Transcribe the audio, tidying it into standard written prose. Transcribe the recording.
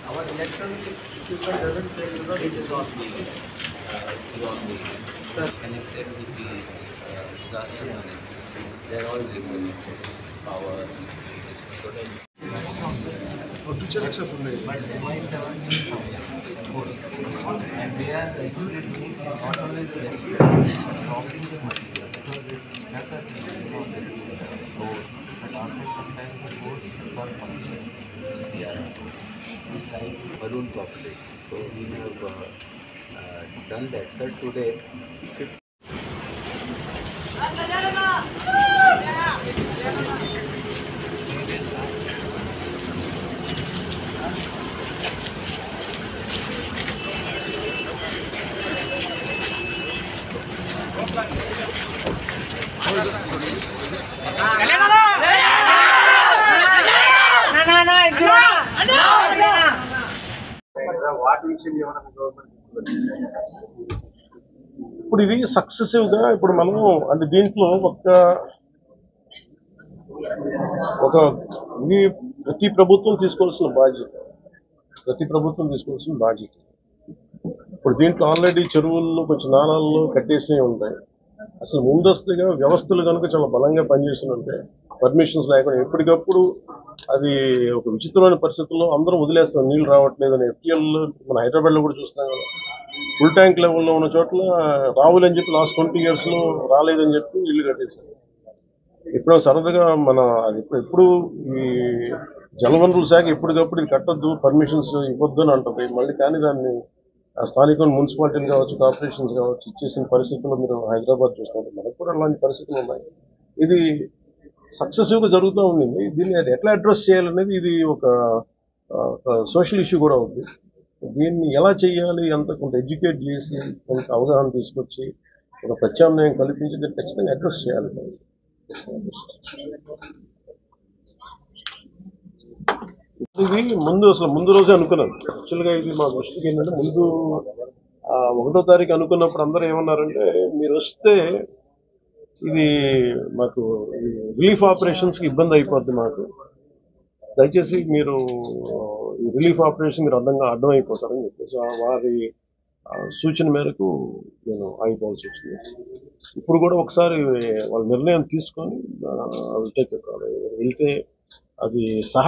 Our electronic equipment doesn't say, it is on the connected with the disaster management. They are all removed. Power, to check except for me. but and they are actually doing not only the rescue, dropping the material because it's better to on the road, but also sometimes the roads are functioning. They are like balloon population. So we have done that. Sir, today, 50 ఇప్పుడు ఇది successive గా ఇప్పుడు మనం అంటే దీంట్లో ఒక ఇది ప్రతి ప్రభుత్వం తీసుకోవాల్సిన బాధ్యత. ఇప్పుడు దీంట్లో ఆల్రెడీ చెరువుల్లో కొంచెం నాళాల్లో కట్టేసినవి ఉంటాయి. అసలు ముందస్తుగా వ్యవస్థలు కనుక చాలా బలంగా పనిచేస్తూ ఉంటే పర్మిషన్స్ లేకుండా ఎప్పటికప్పుడు అది ఒక విచిత్రమైన పరిస్థితుల్లో అందరూ వదిలేస్తాం, నీళ్లు రావట్లేదు అని. ఎఫ్టీఎల్ మన హైదరాబాద్లో కూడా చూస్తున్నాం కదా, ఫుల్ ట్యాంక్ లెవెల్లో ఉన్న చోట్ల రావులని చెప్పి లాస్ట్ 20 years రాలేదని చెప్పి ఇల్లు కట్టేశారు. ఇప్పుడు సరదాగా మన ఎప్పుడు ఈ జలవనరుల శాఖ ఎప్పటికప్పుడు ఇది కట్టద్దు, పర్మిషన్స్ ఇవ్వద్దు అని అంటుంది. మళ్ళీ కానీ దాన్ని స్థానిక మున్సిపాలిటీలు కావచ్చు, కార్పొరేషన్స్ కావచ్చు ఇచ్చేసిన పరిస్థితుల్లో మీరు హైదరాబాద్ చూస్తుంటారు. మనకు కూడా అలాంటి పరిస్థితులు ఉన్నాయి. ఇది సక్సెసివ్గా జరుగుతూ ఉండింది. దీన్ని ఎట్లా అడ్రస్ చేయాలనేది ఇది ఒక సోషల్ ఇష్యూ కూడా ఉంది. దీన్ని ఎలా చేయాలి, అంత కొంత ఎడ్యుకేట్ చేసి కొంత అవగాహన తీసుకొచ్చి ఒక ప్రత్యామ్నాయం కల్పించి దీన్ని ఖచ్చితంగా అడ్రస్ చేయాలి. ఇది ముందు రోజే అనుకున్నాను. యాక్చువల్గా ఇది మా దృష్టికి ఏంటంటే ముందు 1వ తారీఖు అనుకున్నప్పుడు అందరూ ఏమన్నారంటే, మీరు వస్తే ఇది మాకు రిలీఫ్ ఆపరేషన్స్కి ఇబ్బంది అయిపోద్ది, మాకు దయచేసి మీరు ఈ రిలీఫ్ ఆపరేషన్ మీరు అడ్డం అయిపోతారని చెప్పేసి వారి సూచన మేరకు నేను ఆగిపోవాల్సి వచ్చింది. ఇప్పుడు కూడా ఒకసారి వాళ్ళ నిర్ణయం తీసుకొని వెళ్తే అది సహాయ